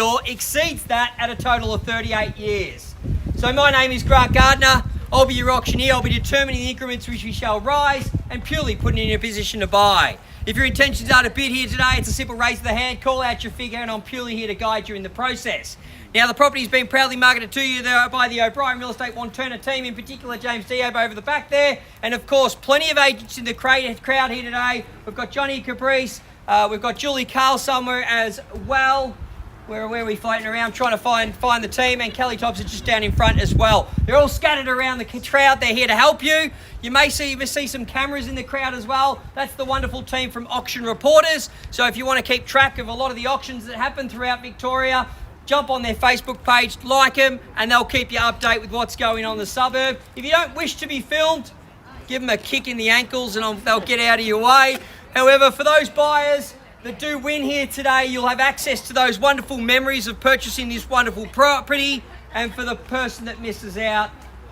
Or exceeds that at a total of 38 years. So my name is Geraint Gardner. I'll be your auctioneer. I'll be determining the increments which we shall rise and purely putting you in a position to buy. If your intentions are to bid here today, it's a simple raise of the hand, call out your figure, and I'm purely here to guide you in the process. Now, the property's been proudly marketed to you by the OBrien Real Estate Wantirna team, in particular James Diab over the back there, and of course plenty of agents in the crowd here today. We've got Johnny Caprice, we've got Julie Carl somewhere as well. Where are we floating around trying to find the team, and Kelly Tops are just down in front as well. They're all scattered around the crowd. They're here to help you. You may see some cameras in the crowd as well. That's the wonderful team from Auction Reporters. So if you want to keep track of a lot of the auctions that happen throughout Victoria, jump on their Facebook page, like them, and they'll keep you updated with what's going on in the suburb. If you don't wish to be filmed, give them a kick in the ankles and they'll get out of your way. However, for those buyers that do win here today, you'll have access to those wonderful memories of purchasing this wonderful property. And for the person that misses out,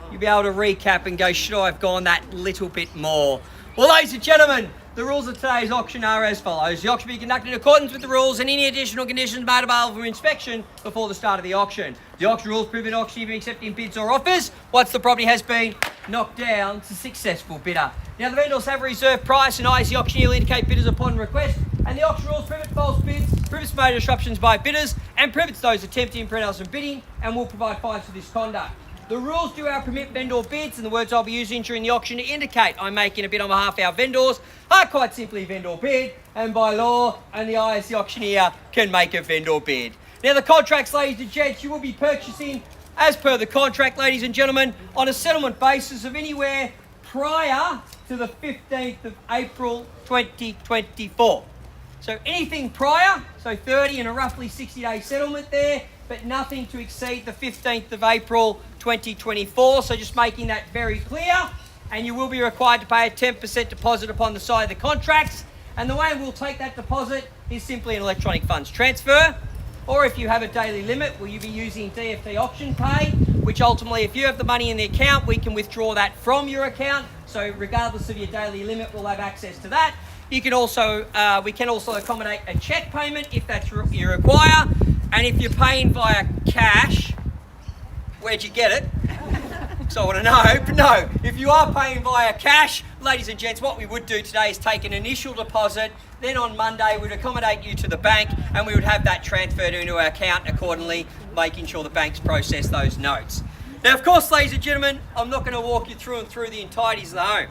you'll be able to recap and go, should I have gone that little bit more? Well, ladies and gentlemen, the rules of today's auction are as follows. The auction will be conducted in accordance with the rules and any additional conditions made available for inspection before the start of the auction. The auction rules prohibit auction even accepting bids or offers once the property has been knocked down to successful bidder. Now, the vendors have a reserve price, and I, as the auctioneer, will indicate bidders upon request. And the auction rules prohibit false bids, prohibits major disruptions by bidders, and prohibits those attempting prevent from bidding, and will provide fines for this conduct. The rules do permit vendor bids, and the words I'll be using during the auction to indicate I'm making a bid on behalf of our vendors are quite simply vendor bid, and by law, only I, as the auctioneer, can make a vendor bid. Now, the contracts, ladies and gents, you will be purchasing, as per the contract, ladies and gentlemen, on a settlement basis of anywhere prior to the 15th of April 2024. So anything prior, so 30 and a roughly 60-day settlement there, but nothing to exceed the 15th of April 2024. So just making that very clear. And you will be required to pay a 10% deposit upon the side of the contracts. And the way we'll take that deposit is simply an electronic funds transfer. Or if you have a daily limit, will you be using DFT Auction Pay, which ultimately, if you have the money in the account, we can withdraw that from your account. So regardless of your daily limit, we'll have access to that. You can also, we can also accommodate a cheque payment if that's what you require. And if you're paying via cash, where'd you get it? So I want to know, but no, if you are paying via cash, ladies and gents, what we would do today is take an initial deposit. Then on Monday, we'd accommodate you to the bank and we would have that transferred into our account accordingly, making sure the banks process those notes. Now, of course, ladies and gentlemen, I'm not going to walk you through the entireties of the home.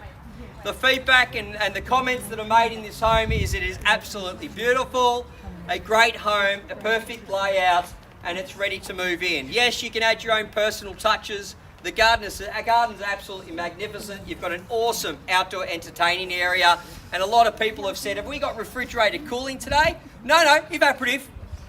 The feedback and the comments that are made in this home is it is absolutely beautiful, a great home, a perfect layout, and it's ready to move in. Yes, you can add your own personal touches. The garden's absolutely magnificent. You've got an awesome outdoor entertaining area, and a lot of people have said, have we got refrigerated cooling today? No, evaporative.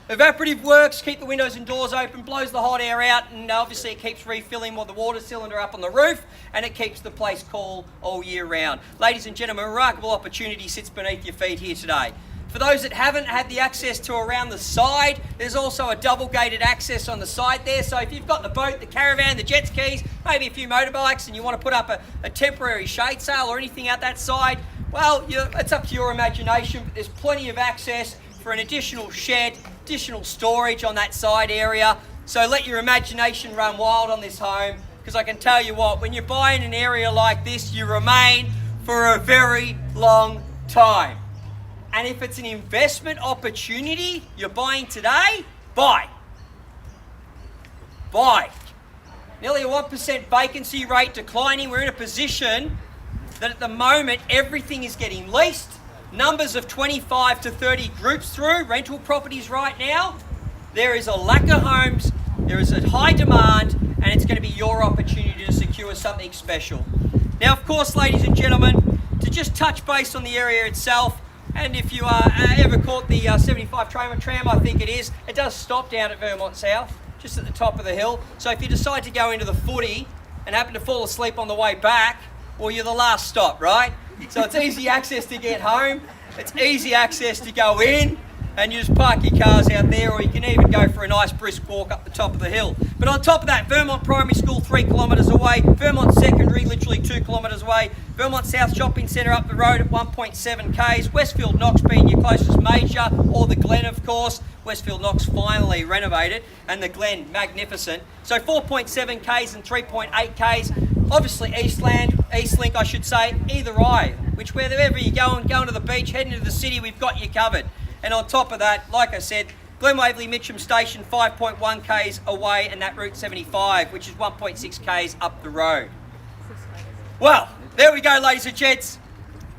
Evaporative works, keep the windows and doors open, blows the hot air out, and obviously it keeps refilling the water cylinder up on the roof, and it keeps the place cool all year round. Ladies and gentlemen, a remarkable opportunity sits beneath your feet here today. For those that haven't had the access to around the side, there's also a double gated access on the side there. So if you've got the boat, the caravan, the jet skis, maybe a few motorbikes, and you want to put up a temporary shade sail or anything out that side, well, it's up to your imagination, but there's plenty of access for an additional shed, additional storage on that side area. So let your imagination run wild on this home, because I can tell you what, when you're buying an area like this, you remain for a very long time. And if it's an investment opportunity you're buying today, buy. Buy. Nearly a 1% vacancy rate declining. We're in a position that at the moment everything is getting leased. Numbers of 25 to 30 groups through rental properties right now. There is a lack of homes, there is a high demand, and it's going to be your opportunity to secure something special. Now, of course, ladies and gentlemen, to just touch base on the area itself, and if you ever caught the 75 tram, I think it does stop down at Vermont South, just at the top of the hill. So if you decide to go into the footy and happen to fall asleep on the way back, well, you're the last stop, right? So it's easy access to get home, it's easy access to go in, and you just park your cars out there, or you can even go for a nice brisk walk up the top of the hill. But on top of that, Vermont Primary School 3 kilometres away, Vermont Secondary literally 2 kilometres away, Vermont South Shopping Centre up the road at 1.7 k's, Westfield Knox being your closest major, or the Glen of course. Westfield Knox finally renovated, and the Glen magnificent. So 4.7 Ks and 3.8 Ks. Obviously Eastlink I should say, either eye, which wherever you're going to the beach, heading to the city, we've got you covered. And on top of that, like I said, Glen Waverley Mitcham Station 5.1 Ks away, and that Route 75, which is 1.6 Ks up the road. Well, there we go, ladies and gents.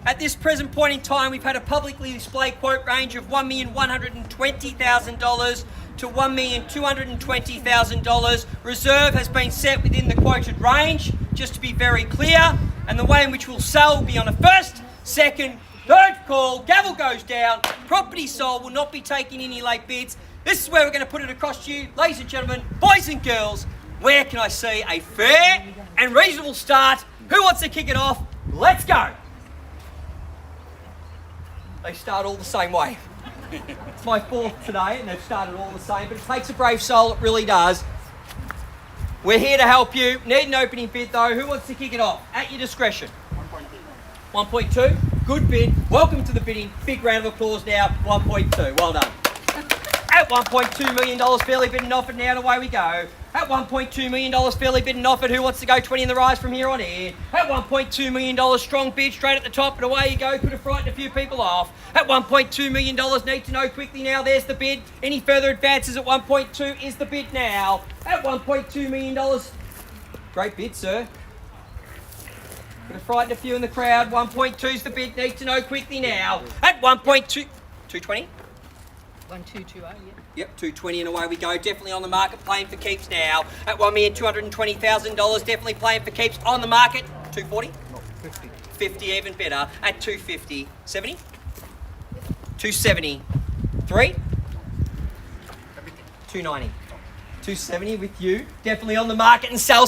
At this present point in time, we've had a publicly displayed quote range of $1,120,000 to $1,220,000. Reserve has been set within the quoted range, just to be very clear, and the way in which we'll sell will be on a first, second, third call, gavel goes down, property sold, will not be taking any late bids. This is where we're going to put it across to you, ladies and gentlemen, boys and girls. Where can I see a fair and reasonable start? Who wants to kick it off? Let's go. They start all the same way. It's my fourth today and they've started all the same, but it takes a brave soul, it really does. We're here to help you. Need an opening bid though. Who wants to kick it off? At your discretion. 1.2. 1.2. Good bid. Welcome to the bidding. Big round of applause now. 1.2. Well done. At $1.2 million, fairly bid and offered now, and away we go. At $1.2 million, fairly bid and offered. Who wants to go 20 in the rise from here on in? At $1.2 million, strong bid, straight at the top, and away you go. Could have frightened a few people off. At $1.2 million, need to know quickly now. There's the bid. Any further advances at 1.2 is the bid now. At $1.2 million, great bid, sir. Could have frightened a few in the crowd. 1.2 is the bid. Need to know quickly now. At 1.2, 220. 1220, yeah. Yep, 220 and away we go. Definitely on the market, playing for keeps now. At $1,220,000, definitely playing for keeps on the market. 240? No, 50. 50, even better. At 250. 70? 270. 3? 290. 270 with you. Definitely on the market and sell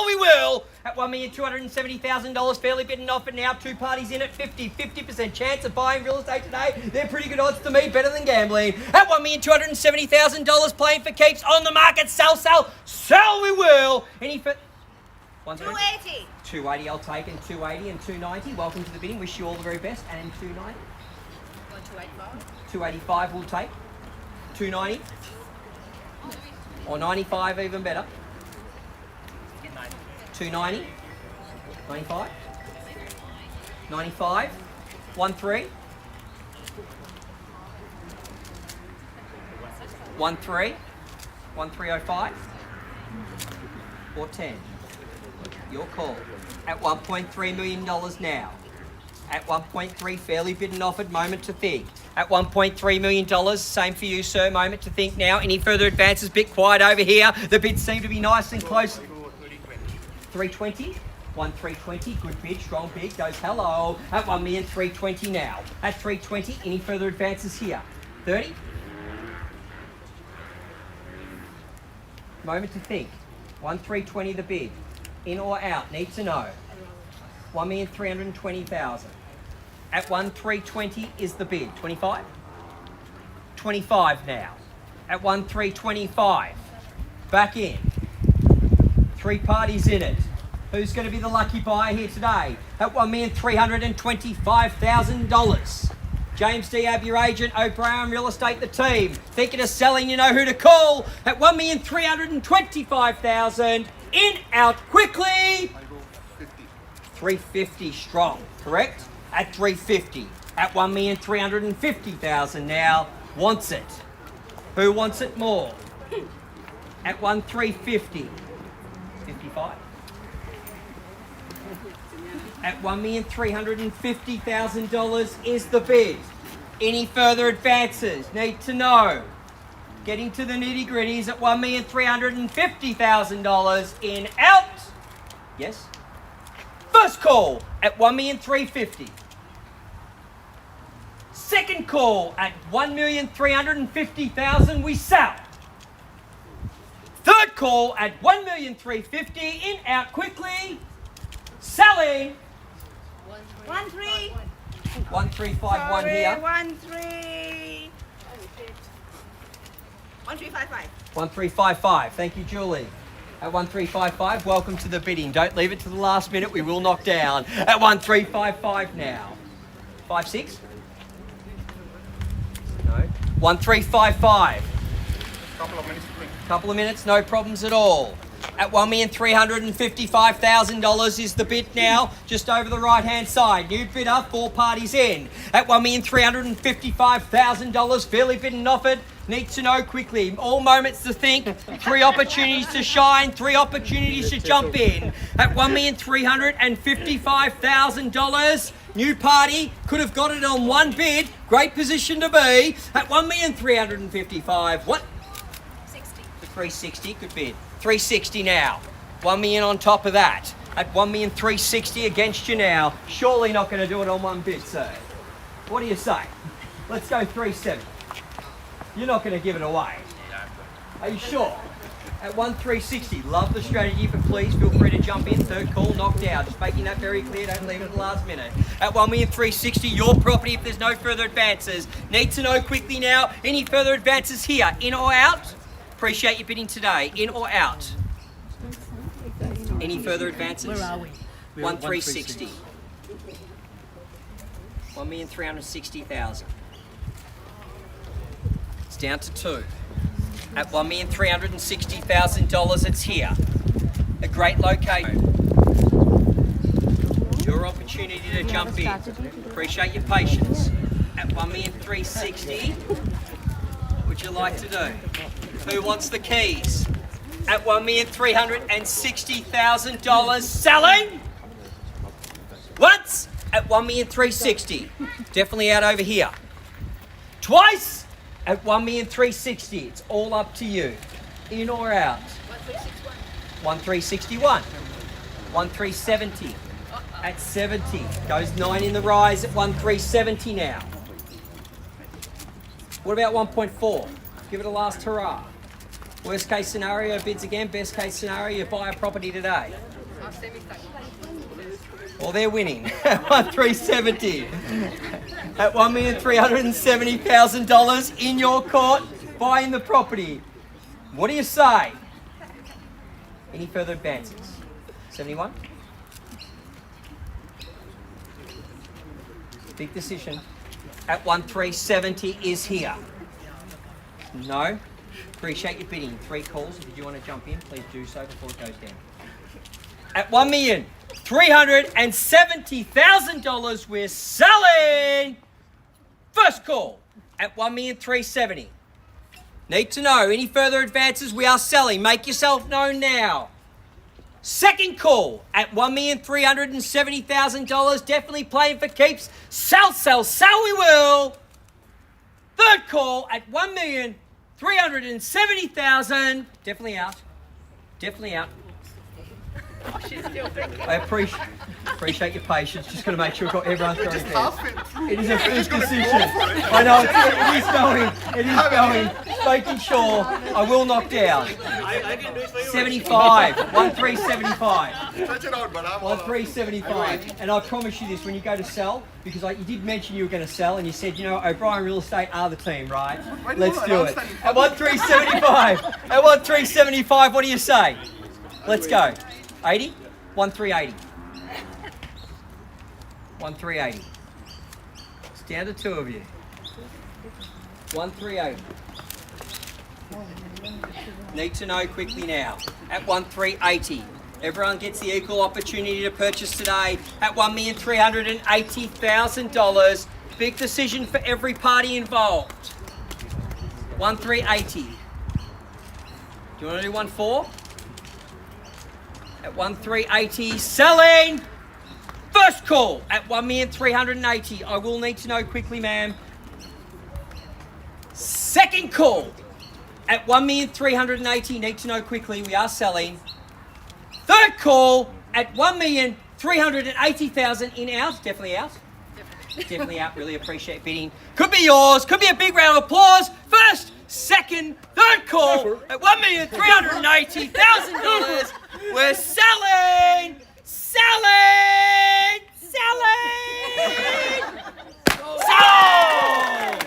we will! At $1,270,000, fairly bid and offered now. Two parties in at 50% chance of buying real estate today. They're pretty good odds to me, better than gambling. At $1,270,000, playing for keeps on the market. Sell we will! Any for 280. 280, I'll take, and 280 and 290. Welcome to the bidding. Wish you all the very best. And 290. 285. 285 we'll take. 290. Or 95, even better. 290. 95. 95. 13. 13. 1305. Or 10. Your call. At $1.3 million now. At 1.3, fairly bid and offered, moment to think. At $1.3 million, same for you, sir, moment to think now. Any further advances? Bit quiet over here. The bids seem to be nice and close. 320, 1320, good bid, strong bid, goes hello. At 1,320,000 now. At 320, any further advances here? 30. Moment to think. 1,320 the bid. In or out, need to know. 1,320,000. At 1,320 is the bid. 25? 25 now. At 1,325. Back in. Three parties in it. Who's going to be the lucky buyer here today? At $1,325,000. James Diab, your agent. OBrien Real Estate, the team. Thinking of selling, you know who to call. At $1,325,000. In, out, quickly. I go 50. 350 strong, correct? At 350. At $1,350,000 now. Wants it. Who wants it more? At 1,350. 55. At $1,350,000 is the bid. Any further advances? Need to know. Getting to the nitty gritties at $1,350,000 in, out. Yes. First call at $1,350,000. Second call at $1,350,000. We sell. Third call at $1,350,000. In, out quickly. Selling. 13. 1351 here. 13. 1355. 1355. Thank you, Julie. At 1355, welcome to the bidding. Don't leave it to the last minute. We will knock down. At 1355 now. 56? No. 1355. Couple of minutes. Couple of minutes, no problems at all. At $1,355,000 is the bid now, just over the right-hand side. New bidder, 4 parties in. At $1,355,000, fairly bid and offered. Need to know quickly. All moments to think. 3 opportunities to shine. 3 opportunities to jump in. At $1,355,000, new party could have got it on 1 bid. Great position to be. At $1,355,000. What? 360, good bid. 360 now. 1 million on top of that. At 1,360,000 against you now. Surely not going to do it on 1 bid, sir. What do you say? Let's go 370. You're not going to give it away. Are you sure? At 1,360. Love the strategy, but please feel free to jump in. 3rd call, knocked out. Just making that very clear. Don't leave it at the last minute. At 1,360,000, your property if there's no further advances. Need to know quickly now. Any further advances here? In or out? Appreciate your bidding today. In or out? Any further advances? Where are we? 1,360. 1,360,000. It's down to 2. At $1,360,000, it's here. A great location. Your opportunity to jump in. Appreciate your patience. At $1,360,000, what would you like to do? Who wants the keys? At $1,360,000, selling? Once at $1,360,000. Definitely out over here. Twice at $1,360,000. It's all up to you. In or out? 1,361. 1,370. At 70. Goes 9 in the rise at 1,370 now. What about 1.4? Give it a last hurrah. Worst case scenario, bids again. Best case scenario, you buy a property today. Well, they're winning. 1,370. At $1,370,000 in your court, buying the property. What do you say? Any further advances? 71? Big decision. At 1,370 is here. No? Appreciate your bidding. 3 calls. If you do want to jump in, please do so before it goes down. At $1,370,000, we're selling. First call at $1,370,000. Need to know any further advances? We are selling. Make yourself known now. Second call at $1,370,000. Definitely playing for keeps. Sell, sell, sell. We will. Third call at $1,370,000. Definitely out. Definitely out. I appreciate your patience. Just going to make sure we've got everyone throwing their It is a first decision. I know, it is going. It is going. Making sure I will knock down. 75. 1,375. 1,375. And I promise you this, when you go to sell, because you did mention you were going to sell, and you said, you know, OBrien Real Estate are the team, right? Let's do it. At 1,375. At 1,375, what do you say? Let's go. 80? 1,380. 1,380. It's down to 2 of you. 1,380. Need to know quickly now. At 1,380. Everyone gets the equal opportunity to purchase today at $1,380,000. Big decision for every party involved. 1,380. Do you want to do 1,4? At 1,380, selling. First call at 1,380. I will need to know quickly, ma'am. Second call at 1,380. Need to know quickly. We are selling. Third call at 1,380,000. In out. Definitely out. Definitely out. Really appreciate bidding. Could be yours. Could be a big round of applause. First, second, third call at $1,380,000. We're selling! Selling! Selling! Sold!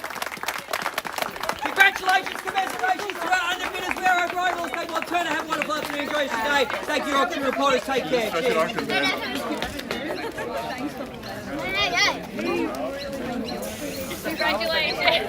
Congratulations, congratulations to our underbidders, Vera O'Brien, Real Estate Wantirna. Have a wonderful afternoon. Enjoy it today. Thank you, auction reporters. Take care. Cheers. Congratulations.